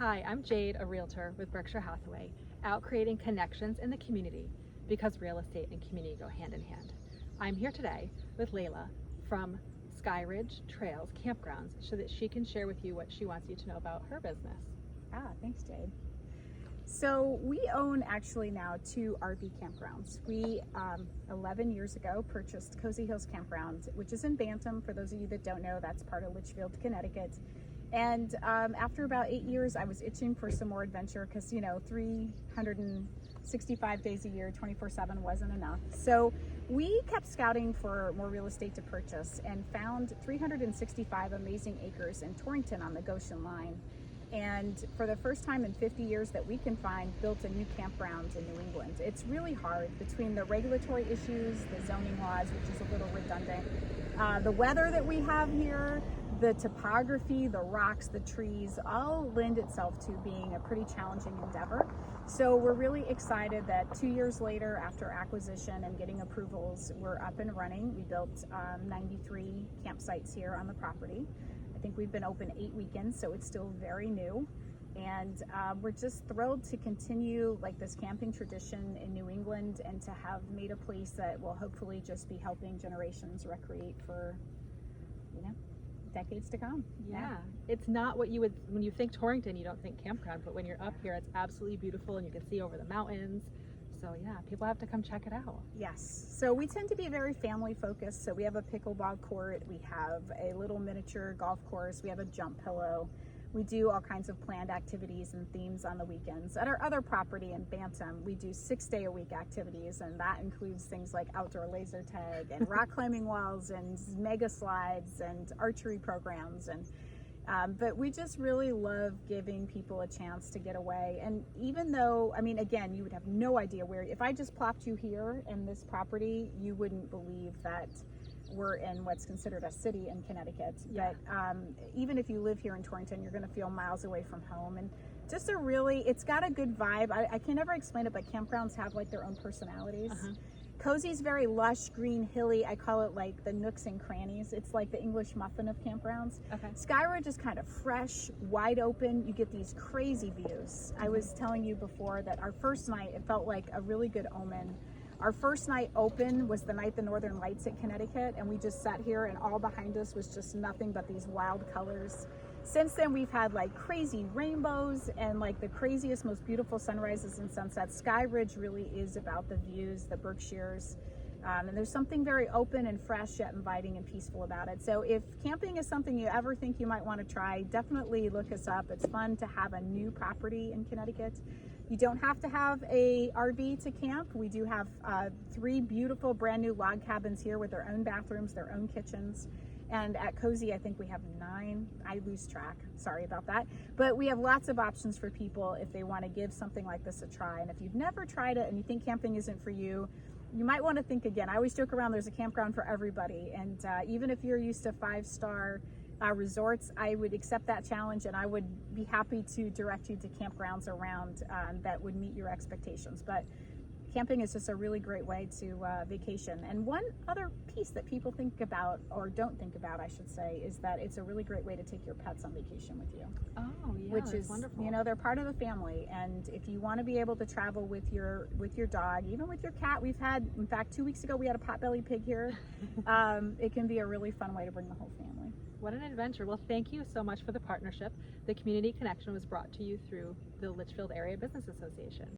Hi, I'm Jade, a realtor with Berkshire Hathaway, out creating connections in the community because real estate and community go hand in hand. I'm here today with Lelah from Skyridge Trails Campgrounds so that she can share with you what she wants you to know about her business. Thanks, Jade. So we own actually now 2 RV campgrounds. We, 11 years ago, purchased Cozy Hills Campground, which is in Bantam. For those of you that don't know, that's part of Litchfield, Connecticut. And after about 8 years, I was itching for some more adventure because, 365 days a year, 24/7 wasn't enough. So we kept scouting for more real estate to purchase and found 365 amazing acres in Torrington on the Goshen line. And for the first time in 50 years that we can find, built a new campground in New England. It's really hard between the regulatory issues, the zoning laws, which is a little redundant, the weather that we have here, the topography, the rocks, the trees, all lend itself to being a pretty challenging endeavor. So we're really excited that 2 years later, after acquisition and getting approvals, we're up and running. We built 93 campsites here on the property. I think we've been open 8 weekends, so it's still very new. And we're just thrilled to continue like this camping tradition in New England and to have made a place that will hopefully just be helping generations recreate for, decades to come. Yeah, it's not what you would, when you think Torrington, you don't think campground, but when you're up here, it's absolutely beautiful and you can see over the mountains. So yeah, people have to come check it out. Yes, so we tend to be very family focused. So we have a pickleball court, we have a little miniature golf course, we have a jump pillow. We do all kinds of planned activities and themes on the weekends. At our other property in Bantam, we do 6-day-a-week activities, and that includes things like outdoor laser tag and rock climbing walls and mega slides and archery programs. And but we just really love giving people a chance to get away. And even though, again, you would have no idea where, if I just plopped you here in this property, you wouldn't believe that we're in what's considered a city in Connecticut. Yeah. But even if you live here in Torrington, you're going to feel miles away from home. And just it's got a good vibe. I can never explain it, but campgrounds have like their own personalities. Cozy's very lush, green, hilly. I call it like the nooks and crannies. It's like the English muffin of campgrounds. Okay. Skyridge is kind of fresh, wide open. You get these crazy views. I was telling you before that our first night, it felt like a really good omen. Our first night open was the night the Northern Lights hit Connecticut, and we just sat here and all behind us was just nothing but these wild colors. Since then, we've had like crazy rainbows and like the craziest, most beautiful sunrises and sunsets. Skyridge really is about the views, the Berkshires, and there's something very open and fresh yet inviting and peaceful about it. So if camping is something you ever think you might want to try, definitely look us up. It's fun to have a new property in Connecticut. You don't have to have a RV to camp. We do have 3 beautiful brand new log cabins here with their own bathrooms, their own kitchens. And at Cozy, I think we have 9. I lose track. Sorry about that. But we have lots of options for people if they want to give something like this a try. And if you've never tried it and you think camping isn't for you, you might want to think again. I always joke around, there's a campground for everybody. And even if you're used to 5-star resorts, I would accept that challenge, and I would be happy to direct you to campgrounds around that would meet your expectations. But camping is just a really great way to vacation. And one other piece that people think about, or don't think about, I should say, is that it's a really great way to take your pets on vacation with you. Oh, yeah, which that's is wonderful. They're part of the family. And if you want to be able to travel with your dog, even with your cat, we've had, in fact, 2 weeks ago, we had a potbelly pig here. It can be a really fun way to bring the whole family. What an adventure. Well, thank you so much for the partnership. The Community Connection was brought to you through the Litchfield Area Business Association.